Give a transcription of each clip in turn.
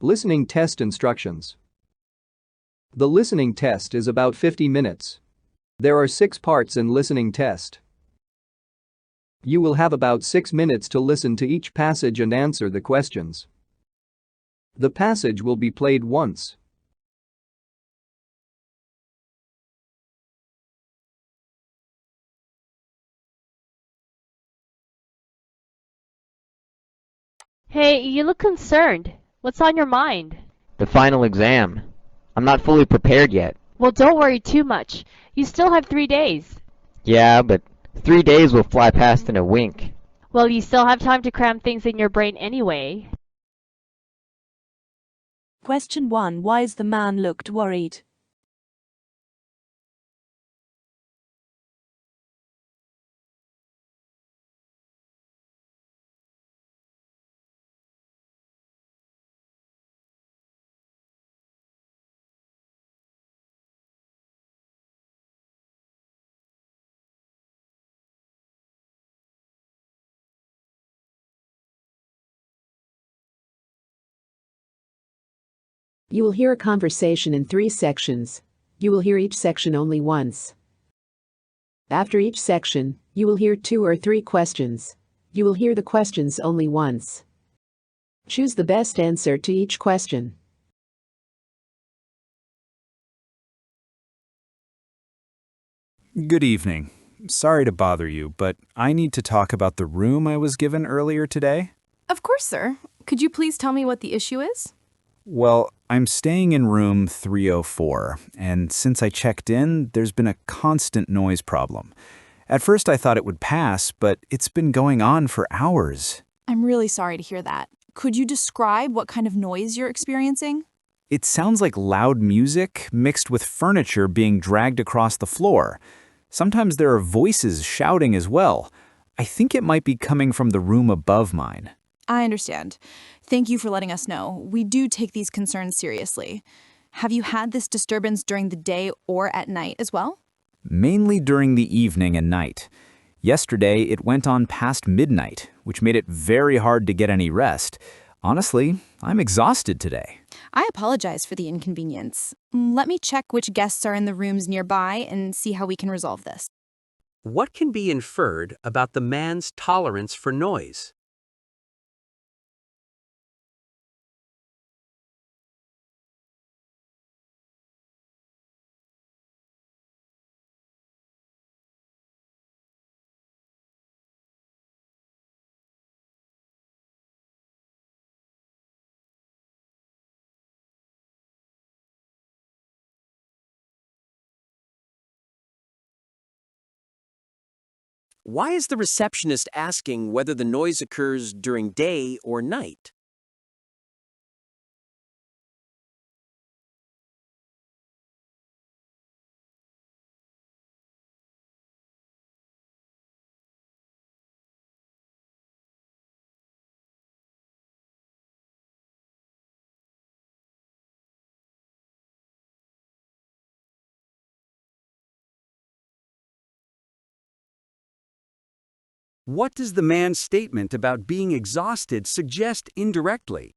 Listening test instructions. The listening test is about 50 minutes. There are 6 parts in listening test. You will have about 6 minutes to listen to each passage and answer the questions. The passage will be played once. Hey, you look concerned. What's on your mind? The final exam. I'm not fully prepared yet. Well, don't worry too much. You still have 3 days. Yeah, but 3 days will fly past in a wink. Well, you still have time to cram things in your brain anyway. Question 1. Why is the man looked worried? You will hear a conversation in 3 sections. You will hear each section only once. After each section, you will hear 2 or 3 questions. You will hear the questions only once. Choose the best answer to each question. Good evening. Sorry to bother you, but I need to talk about the room I was given earlier today. Of course, sir. Could you please tell me what the issue is? Well, I'm staying in room 304, and since I checked in, there's been a constant noise problem. At first I thought it would pass, but it's been going on for hours. I'm really sorry to hear that. Could you describe what kind of noise you're experiencing? It sounds like loud music mixed with furniture being dragged across the floor. Sometimes there are voices shouting as well. I think it might be coming from the room above mine. I understand. Thank you for letting us know. We do take these concerns seriously. Have you had this disturbance during the day or at night as well? Mainly during the evening and night. Yesterday, it went on past midnight, which made it very hard to get any rest. Honestly, I'm exhausted today. I apologize for the inconvenience. Let me check which guests are in the rooms nearby and see how we can resolve this. What can be inferred about the man's tolerance for noise? Why is the receptionist asking whether the noise occurs during day or night? What does the man's statement about being exhausted suggest indirectly?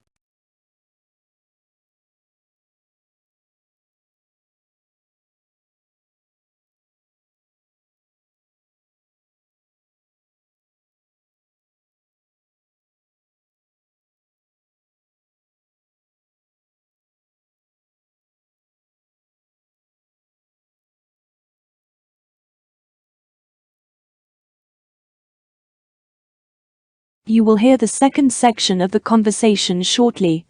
You will hear the second section of the conversation shortly.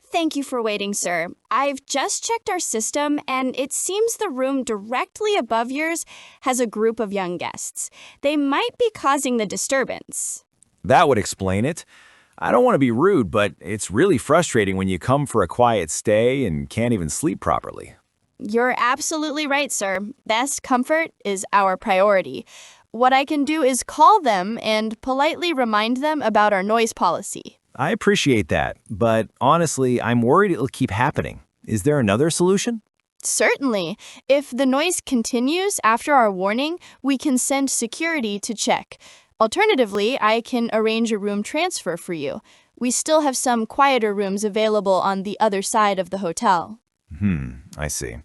Thank you for waiting, sir. I've just checked our system, and it seems the room directly above yours has a group of young guests. They might be causing the disturbance. That would explain it. I don't want to be rude, but it's really frustrating when you come for a quiet stay and can't even sleep properly. You're absolutely right, sir. Best comfort is our priority. What I can do is call them and politely remind them about our noise policy. I appreciate that, but honestly, I'm worried it'll keep happening. Is there another solution? Certainly. If the noise continues after our warning, we can send security to check. Alternatively, I can arrange a room transfer for you. We still have some quieter rooms available on the other side of the hotel. I see.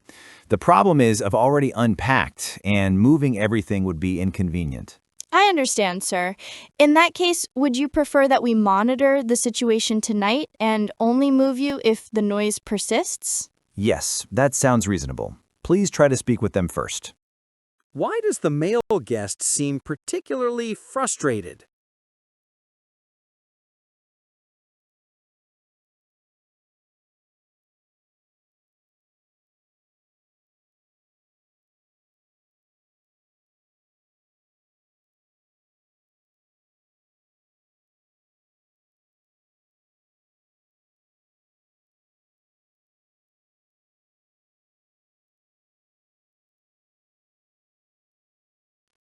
The problem is I've already unpacked, and moving everything would be inconvenient. I understand, sir. In that case, would you prefer that we monitor the situation tonight and only move you if the noise persists? Yes, that sounds reasonable. Please try to speak with them first. Why does the male guest seem particularly frustrated?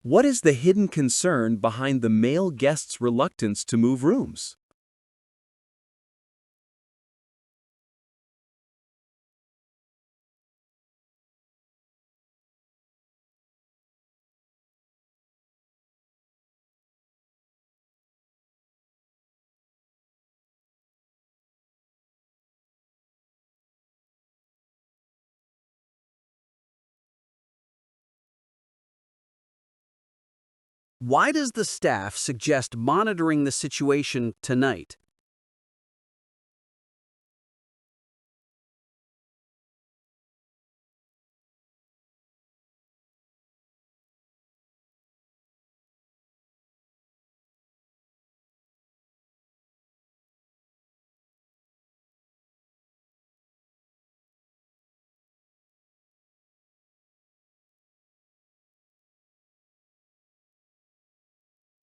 What is the hidden concern behind the male guest's reluctance to move rooms? Why does the staff suggest monitoring the situation tonight?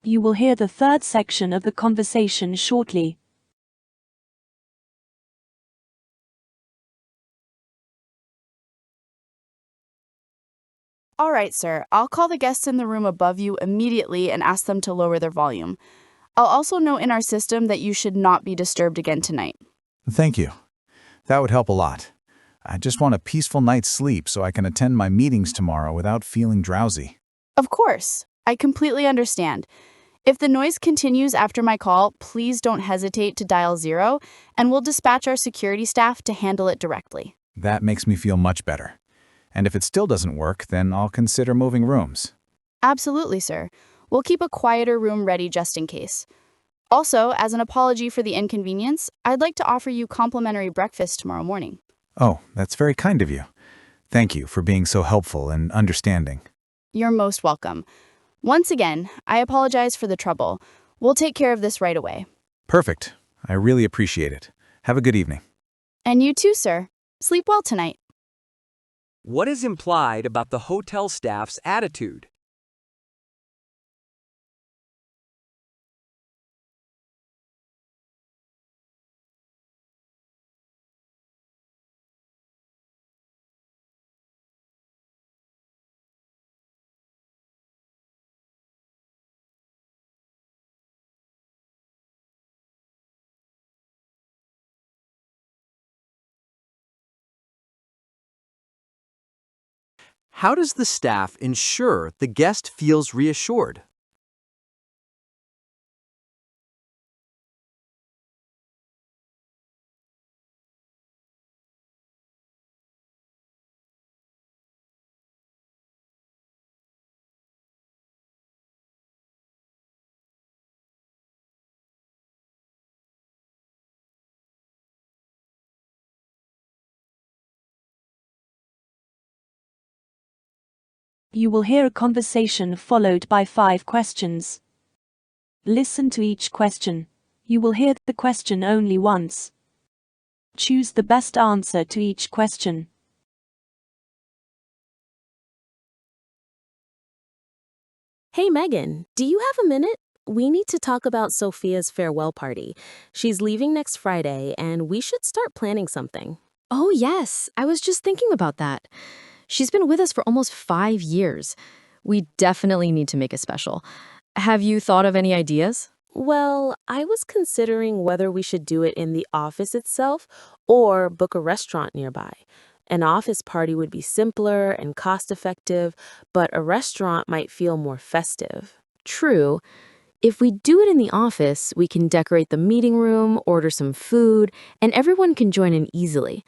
You will hear the third section of the conversation shortly. All right, sir. I'll call the guests in the room above you immediately and ask them to lower their volume. I'll also note in our system that you should not be disturbed again tonight. Thank you. That would help a lot. I just want a peaceful night's sleep so I can attend my meetings tomorrow without feeling drowsy. Of course. I completely understand. If the noise continues after my call, please don't hesitate to dial 0, and we'll dispatch our security staff to handle it directly. That makes me feel much better. And if it still doesn't work, then I'll consider moving rooms. Absolutely, sir. We'll keep a quieter room ready just in case. Also, as an apology for the inconvenience, I'd like to offer you complimentary breakfast tomorrow morning. Oh, that's very kind of you. Thank you for being so helpful and understanding. You're most welcome. Once again, I apologize for the trouble. We'll take care of this right away. Perfect. I really appreciate it. Have a good evening. And you too, sir. Sleep well tonight. What is implied about the hotel staff's attitude? How does the staff ensure the guest feels reassured? You will hear a conversation followed by 5 questions. Listen to each question. You will hear the question only once. Choose the best answer to each question. Hey Megan, do you have a minute? We need to talk about Sophia's farewell party. She's leaving next Friday, and we should start planning something. Oh, yes. I was just thinking about that. She's been with us for almost 5 years. We definitely need to make it special. Have you thought of any ideas? Well, I was considering whether we should do it in the office itself or book a restaurant nearby. An office party would be simpler and cost-effective, but a restaurant might feel more festive. True. If we do it in the office, we can decorate the meeting room, order some food, and everyone can join in easily.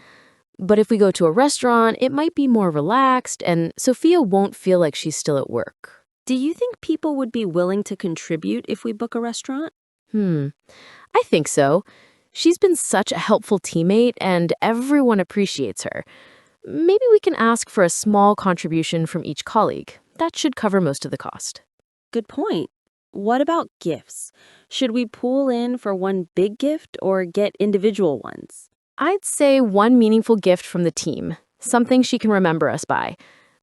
But if we go to a restaurant, it might be more relaxed, and Sophia won't feel like she's still at work. Do you think people would be willing to contribute if we book a restaurant? I think so. She's been such a helpful teammate, and everyone appreciates her. Maybe we can ask for a small contribution from each colleague. That should cover most of the cost. Good point. What about gifts? Should we pool in for one big gift or get individual ones? I'd say one meaningful gift from the team, something she can remember us by.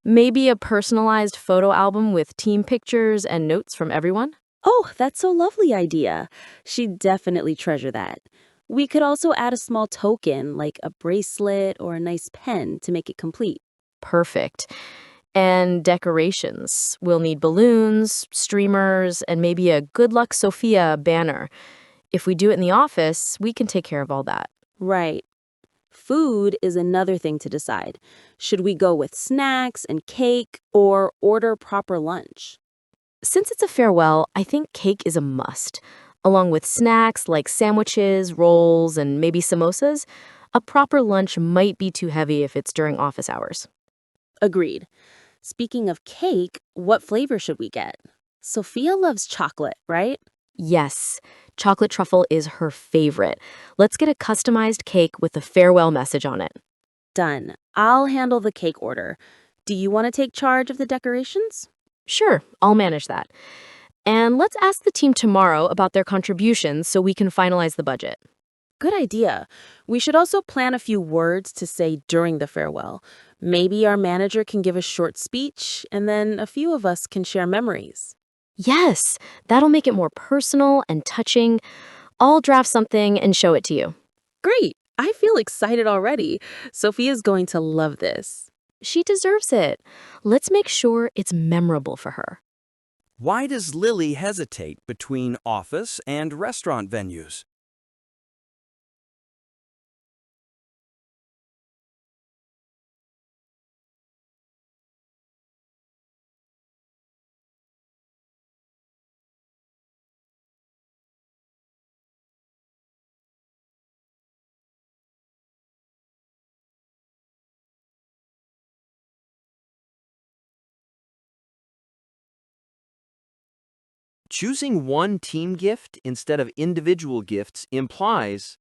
Maybe a personalized photo album with team pictures and notes from everyone. Oh, that's a lovely idea. She'd definitely treasure that. We could also add a small token, like a bracelet or a nice pen, to make it complete. Perfect. And decorations. We'll need balloons, streamers, and maybe a Good Luck Sophia banner. If we do it in the office, we can take care of all that. Right. Food is another thing to decide. Should we go with snacks and cake or order proper lunch? Since it's a farewell, I think cake is a must. Along with snacks like sandwiches, rolls, and maybe samosas, a proper lunch might be too heavy if it's during office hours. Agreed. Speaking of cake, what flavor should we get? Sophia loves chocolate, right? Yes, chocolate truffle is her favorite. Let's get a customized cake with a farewell message on it. Done. I'll handle the cake order. Do you want to take charge of the decorations? Sure, I'll manage that. And let's ask the team tomorrow about their contributions so we can finalize the budget. Good idea. We should also plan a few words to say during the farewell. Maybe our manager can give a short speech, and then a few of us can share memories. Yes, that'll make it more personal and touching. I'll draft something and show it to you. Great. I feel excited already. Sophia's going to love this. She deserves it. Let's make sure it's memorable for her. Why does Lily hesitate between office and restaurant venues? Choosing one team gift instead of individual gifts implies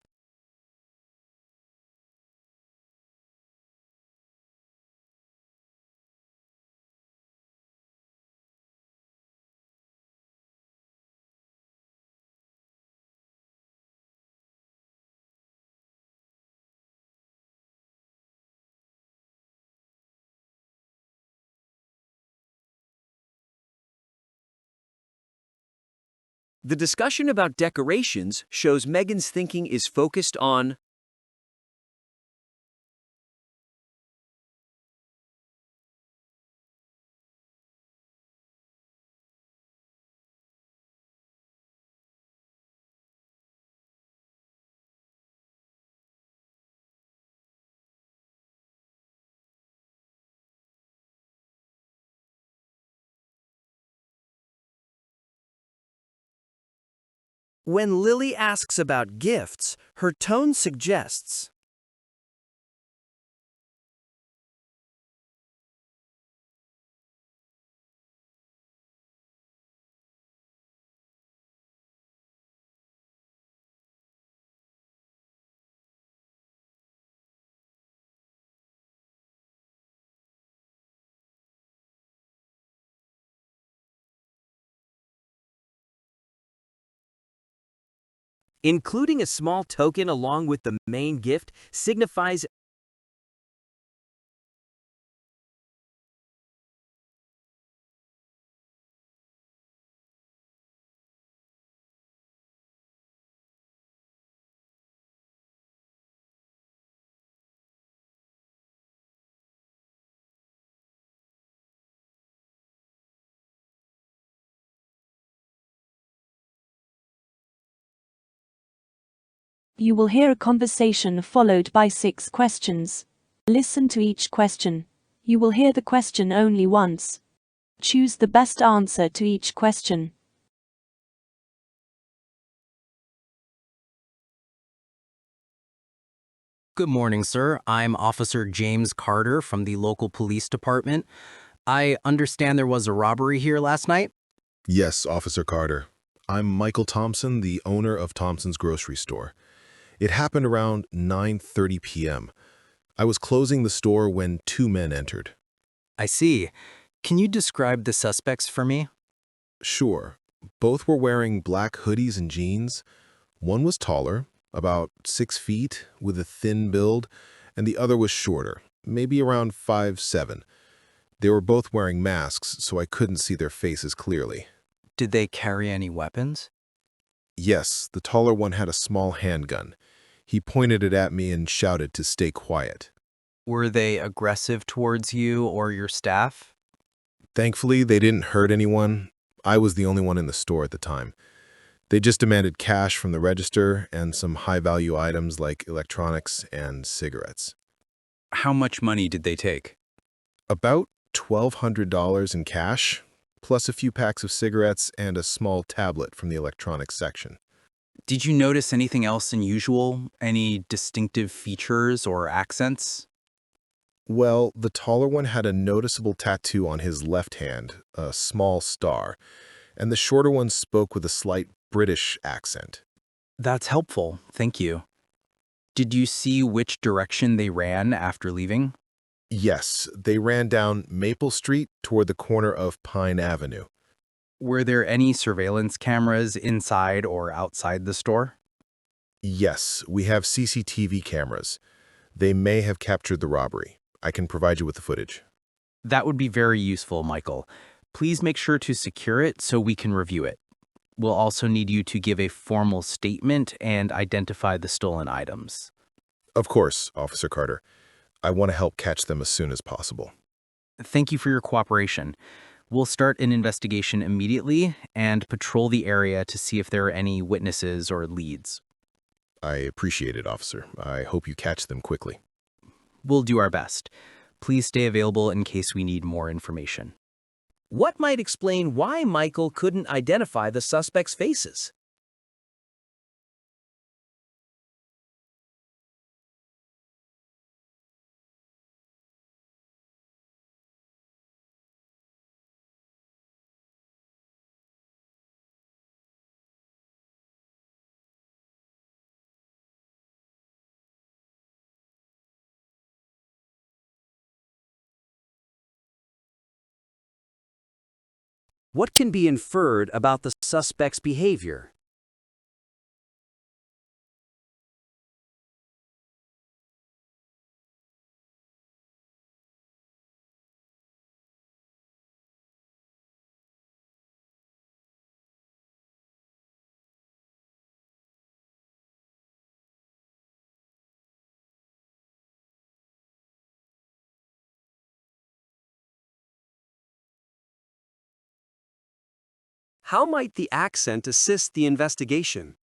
the discussion about decorations shows Megan's thinking is focused on when Lily asks about gifts, her tone suggests including a small token along with the main gift signifies You will hear a conversation followed by 6 questions. Listen to each question. You will hear the question only once. Choose the best answer to each question. Good morning, sir. I'm Officer James Carter from the local police department. I understand there was a robbery here last night? Yes, Officer Carter. I'm Michael Thompson, the owner of Thompson's grocery store. It happened around 9:30 p.m. I was closing the store when two men entered. I see. Can you describe the suspects for me? Sure. Both were wearing black hoodies and jeans. One was taller, about 6 feet, with a thin build, and the other was shorter, maybe around 5'7". They were both wearing masks, so I couldn't see their faces clearly. Did they carry any weapons? Yes, the taller one had a small handgun. He pointed it at me and shouted to stay quiet. Were they aggressive towards you or your staff? Thankfully, they didn't hurt anyone. I was the only one in the store at the time. They just demanded cash from the register and some high-value items like electronics and cigarettes. How much money did they take? About $1,200 in cash, plus a few packs of cigarettes and a small tablet from the electronics section. Did you notice anything else unusual? Any distinctive features or accents? Well, the taller one had a noticeable tattoo on his left hand, a small star, and the shorter one spoke with a slight British accent. That's helpful, thank you. Did you see which direction they ran after leaving? Yes, they ran down Maple Street toward the corner of Pine Avenue. Were there any surveillance cameras inside or outside the store? Yes, we have CCTV cameras. They may have captured the robbery. I can provide you with the footage. That would be very useful, Michael. Please make sure to secure it so we can review it. We'll also need you to give a formal statement and identify the stolen items. Of course, Officer Carter. I want to help catch them as soon as possible. Thank you for your cooperation. We'll start an investigation immediately and patrol the area to see if there are any witnesses or leads. I appreciate it, officer. I hope you catch them quickly. We'll do our best. Please stay available in case we need more information. What might explain why Michael couldn't identify the suspects' faces? What can be inferred about the suspect's behavior? How might the accent assist the investigation?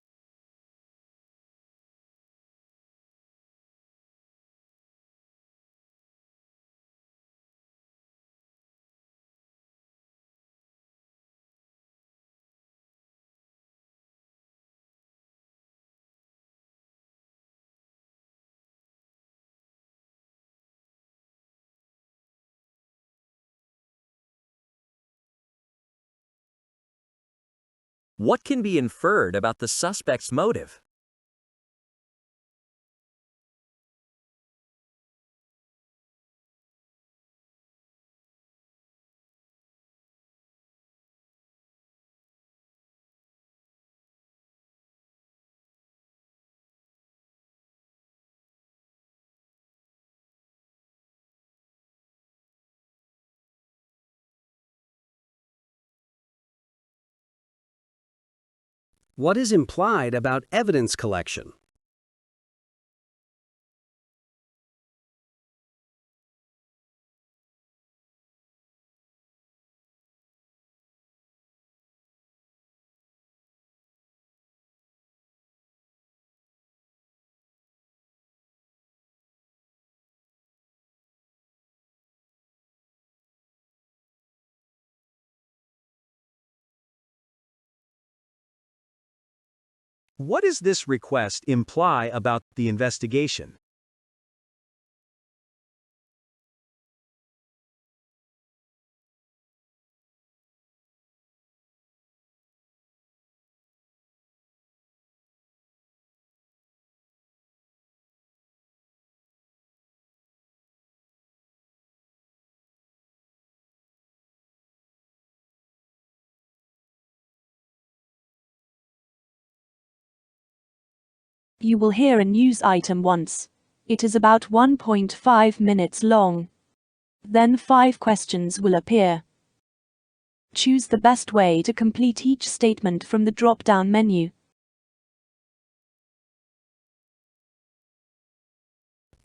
What can be inferred about the suspect's motive? What is implied about evidence collection? What does this request imply about the investigation? You will hear a news item once. It is about 1.5 minutes long. Then 5 questions will appear. Choose the best way to complete each statement from the drop-down menu.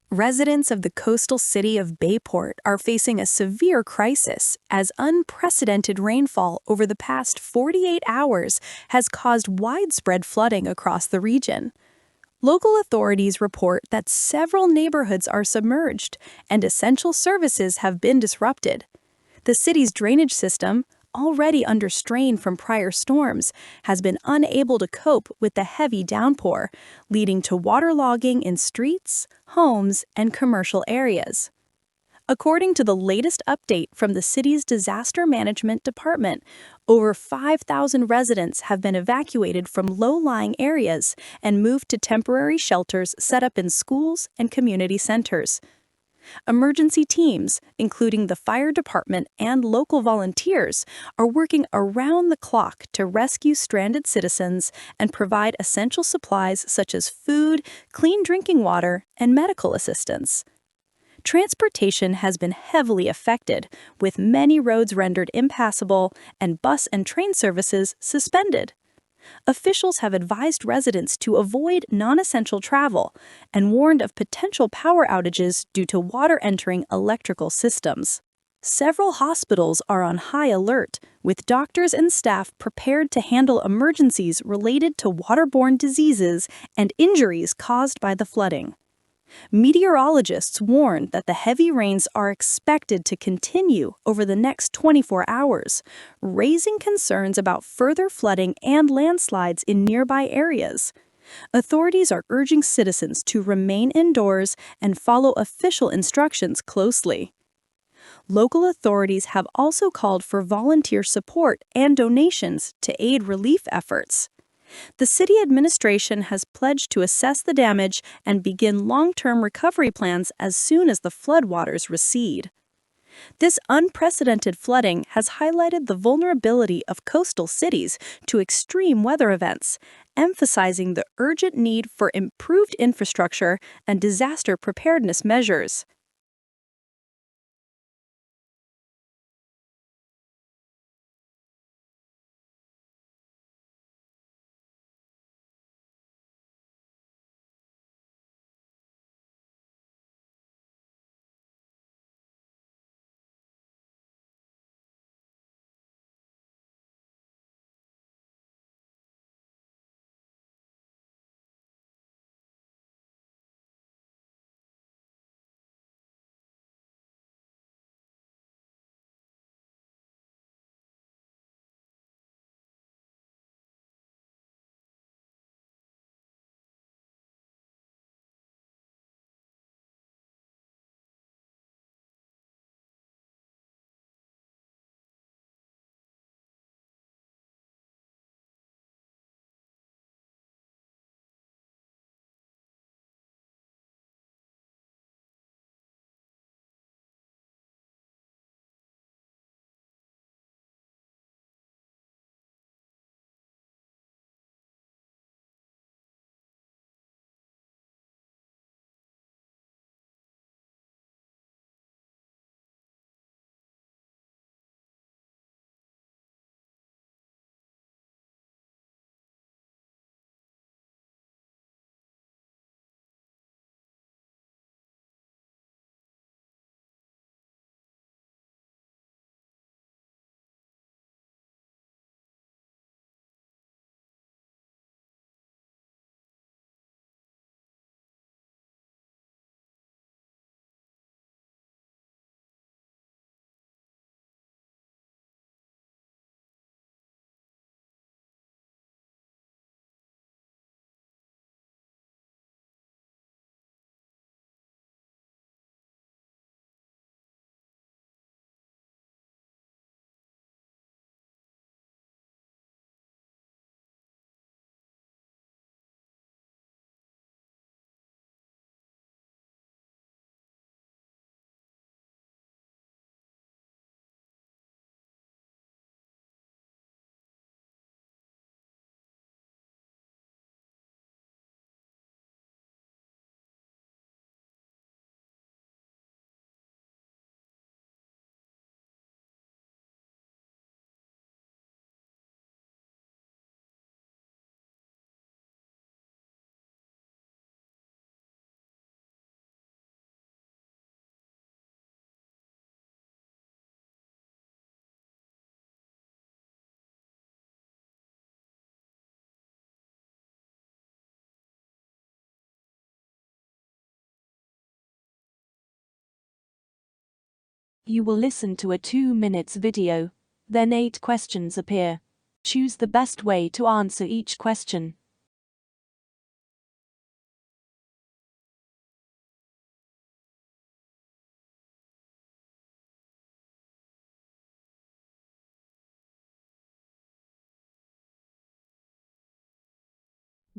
Residents of the coastal city of Bayport are facing a severe crisis as unprecedented rainfall over the past 48 hours has caused widespread flooding across the region. Local authorities report that several neighborhoods are submerged and essential services have been disrupted. The city's drainage system, already under strain from prior storms, has been unable to cope with the heavy downpour, leading to waterlogging in streets, homes, and commercial areas. According to the latest update from the city's disaster management department, over 5,000 residents have been evacuated from low-lying areas and moved to temporary shelters set up in schools and community centers. Emergency teams, including the fire department and local volunteers, are working around the clock to rescue stranded citizens and provide essential supplies such as food, clean drinking water, and medical assistance. Transportation has been heavily affected, with many roads rendered impassable and bus and train services suspended. Officials have advised residents to avoid non-essential travel and warned of potential power outages due to water entering electrical systems. Several hospitals are on high alert, with doctors and staff prepared to handle emergencies related to waterborne diseases and injuries caused by the flooding. Meteorologists warn that the heavy rains are expected to continue over the next 24 hours, raising concerns about further flooding and landslides in nearby areas. Authorities are urging citizens to remain indoors and follow official instructions closely. Local authorities have also called for volunteer support and donations to aid relief efforts. The city administration has pledged to assess the damage and begin long-term recovery plans as soon as the floodwaters recede. This unprecedented flooding has highlighted the vulnerability of coastal cities to extreme weather events, emphasizing the urgent need for improved infrastructure and disaster preparedness measures. You will listen to a 2 minutes video. Then 8 questions appear. Choose the best way to answer each question.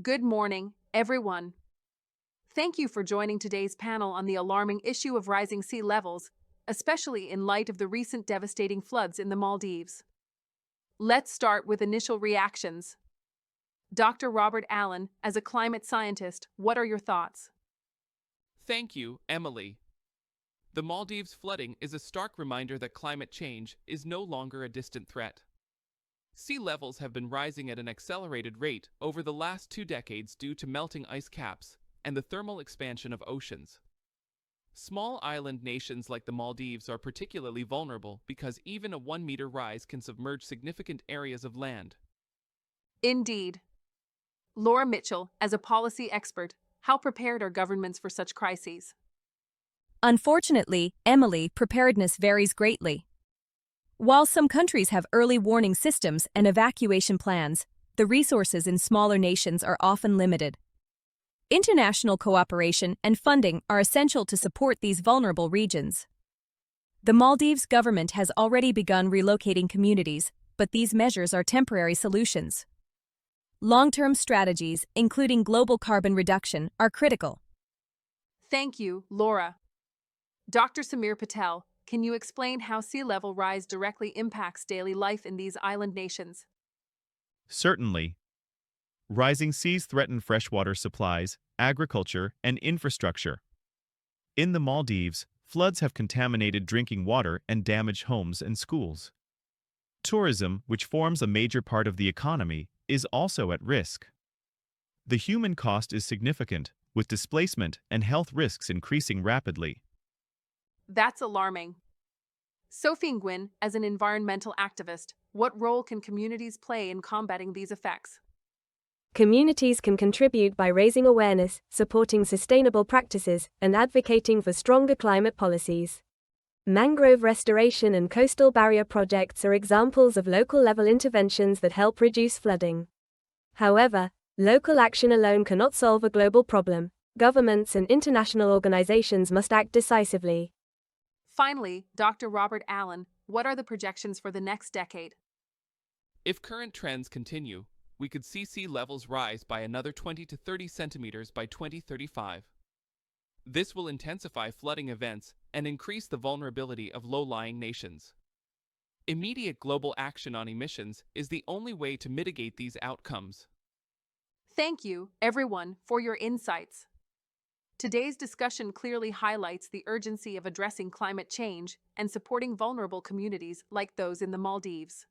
Good morning, everyone. Thank you for joining today's panel on the alarming issue of rising sea levels, especially in light of the recent devastating floods in the Maldives. Let's start with initial reactions. Dr. Robert Allen, as a climate scientist, what are your thoughts? Thank you, Emily. The Maldives flooding is a stark reminder that climate change is no longer a distant threat. Sea levels have been rising at an accelerated rate over the last 2 decades due to melting ice caps and the thermal expansion of oceans. Small island nations like the Maldives are particularly vulnerable because even a 1-meter rise can submerge significant areas of land. Indeed. Laura Mitchell, as a policy expert, how prepared are governments for such crises? Unfortunately, Emily, preparedness varies greatly. While some countries have early warning systems and evacuation plans, the resources in smaller nations are often limited. International cooperation and funding are essential to support these vulnerable regions. The Maldives government has already begun relocating communities, but these measures are temporary solutions. Long-term strategies, including global carbon reduction, are critical. Thank you, Laura. Dr. Samir Patel, can you explain how sea level rise directly impacts daily life in these island nations? Certainly. Rising seas threaten freshwater supplies, agriculture, and infrastructure. In the Maldives, floods have contaminated drinking water and damaged homes and schools. Tourism, which forms a major part of the economy, is also at risk. The human cost is significant, with displacement and health risks increasing rapidly. That's alarming. Sophie Nguyen, as an environmental activist, what role can communities play in combating these effects? Communities can contribute by raising awareness, supporting sustainable practices, and advocating for stronger climate policies. Mangrove restoration and coastal barrier projects are examples of local-level interventions that help reduce flooding. However, local action alone cannot solve a global problem. Governments and international organizations must act decisively. Finally, Dr. Robert Allen, what are the projections for the next decade? If current trends continue, we could see sea levels rise by another 20 to 30 centimeters by 2035. This will intensify flooding events and increase the vulnerability of low-lying nations. Immediate global action on emissions is the only way to mitigate these outcomes. Thank you, everyone, for your insights. Today's discussion clearly highlights the urgency of addressing climate change and supporting vulnerable communities like those in the Maldives.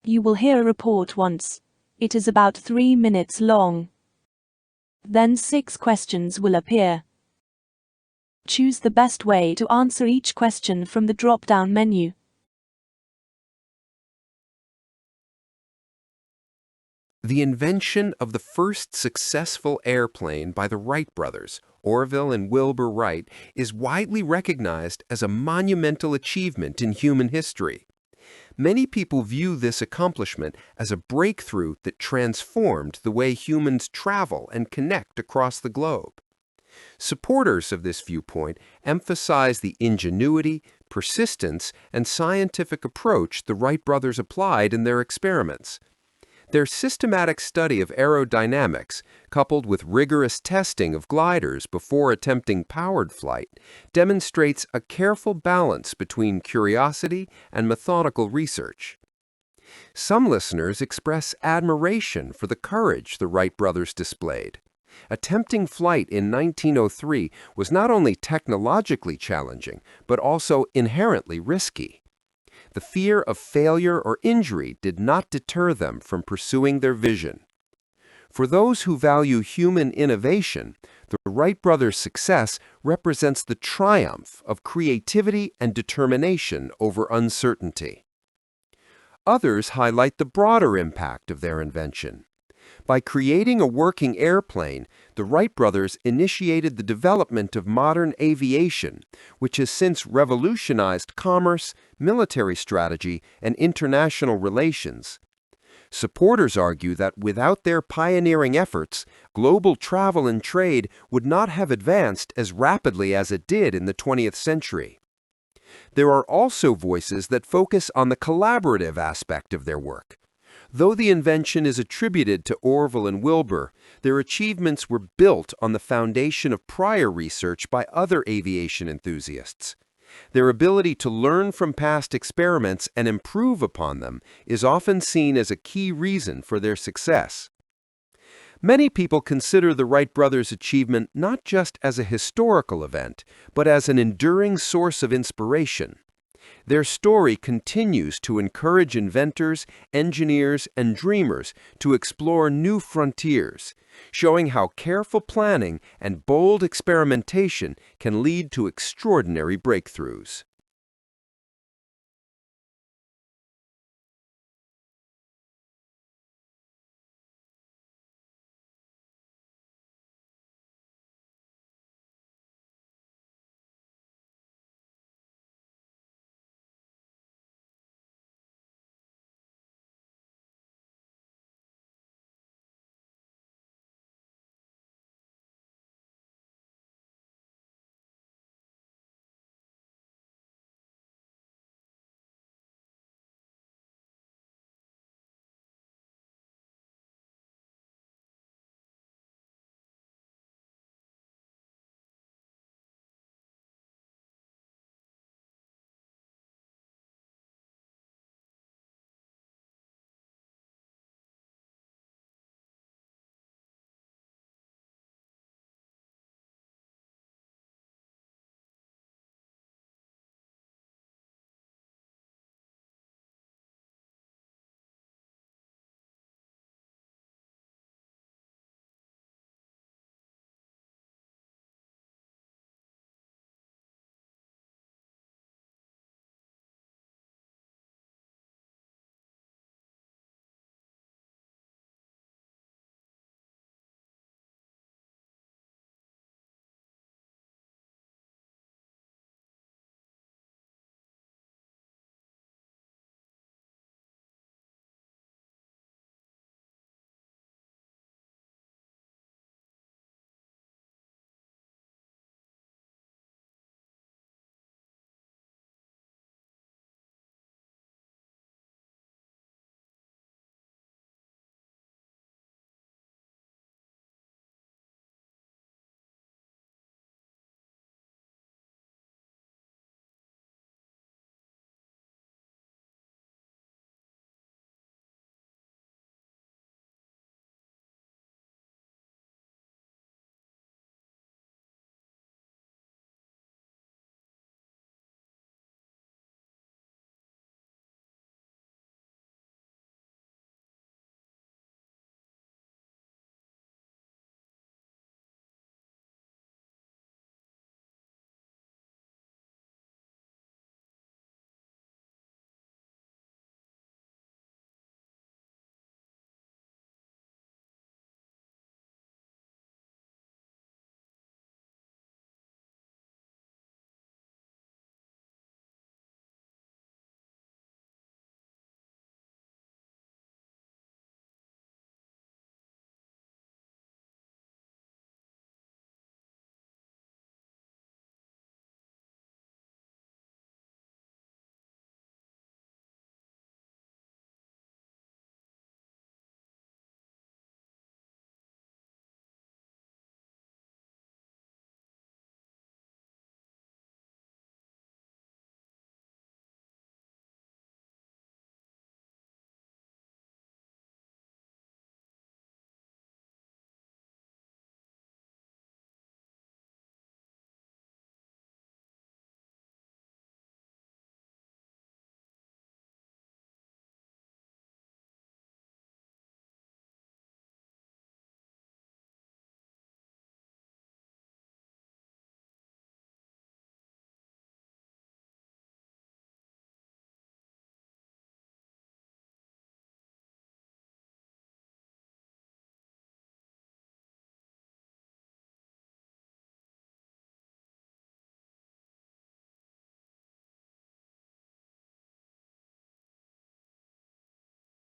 You will hear a report once. It is about 3 minutes long. Then 6 questions will appear. Choose the best way to answer each question from the drop-down menu. The invention of the first successful airplane by the Wright brothers, Orville and Wilbur Wright, is widely recognized as a monumental achievement in human history. Many people view this accomplishment as a breakthrough that transformed the way humans travel and connect across the globe. Supporters of this viewpoint emphasize the ingenuity, persistence, and scientific approach the Wright brothers applied in their experiments. Their systematic study of aerodynamics, coupled with rigorous testing of gliders before attempting powered flight, demonstrates a careful balance between curiosity and methodical research. Some listeners express admiration for the courage the Wright brothers displayed. Attempting flight in 1903 was not only technologically challenging, but also inherently risky. The fear of failure or injury did not deter them from pursuing their vision. For those who value human innovation, the Wright brothers' success represents the triumph of creativity and determination over uncertainty. Others highlight the broader impact of their invention. By creating a working airplane, the Wright brothers initiated the development of modern aviation, which has since revolutionized commerce, military strategy, and international relations. Supporters argue that without their pioneering efforts, global travel and trade would not have advanced as rapidly as it did in the 20th century. There are also voices that focus on the collaborative aspect of their work. Though the invention is attributed to Orville and Wilbur, their achievements were built on the foundation of prior research by other aviation enthusiasts. Their ability to learn from past experiments and improve upon them is often seen as a key reason for their success. Many people consider the Wright brothers' achievement not just as a historical event, but as an enduring source of inspiration. Their story continues to encourage inventors, engineers, and dreamers to explore new frontiers, showing how careful planning and bold experimentation can lead to extraordinary breakthroughs.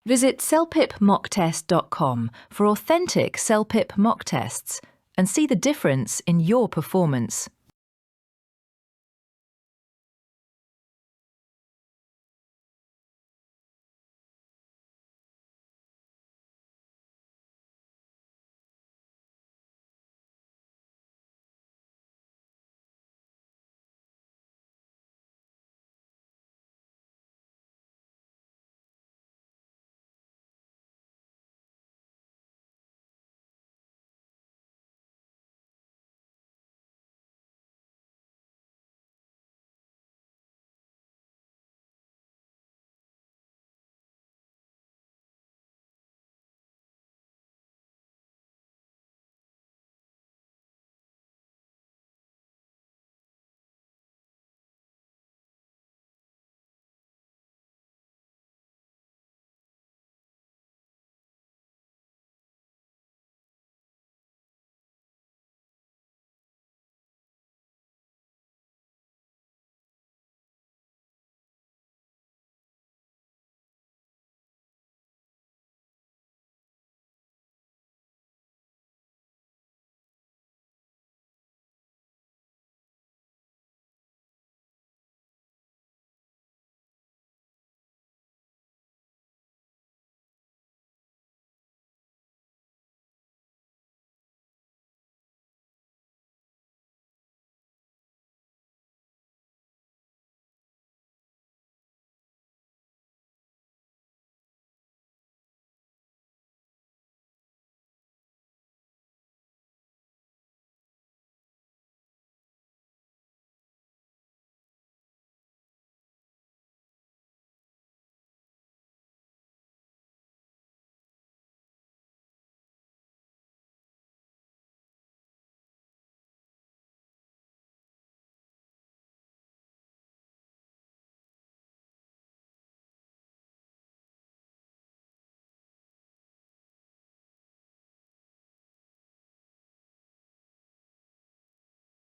Visit celpipmocktest.com for authentic Celpip mock tests and see the difference in your performance.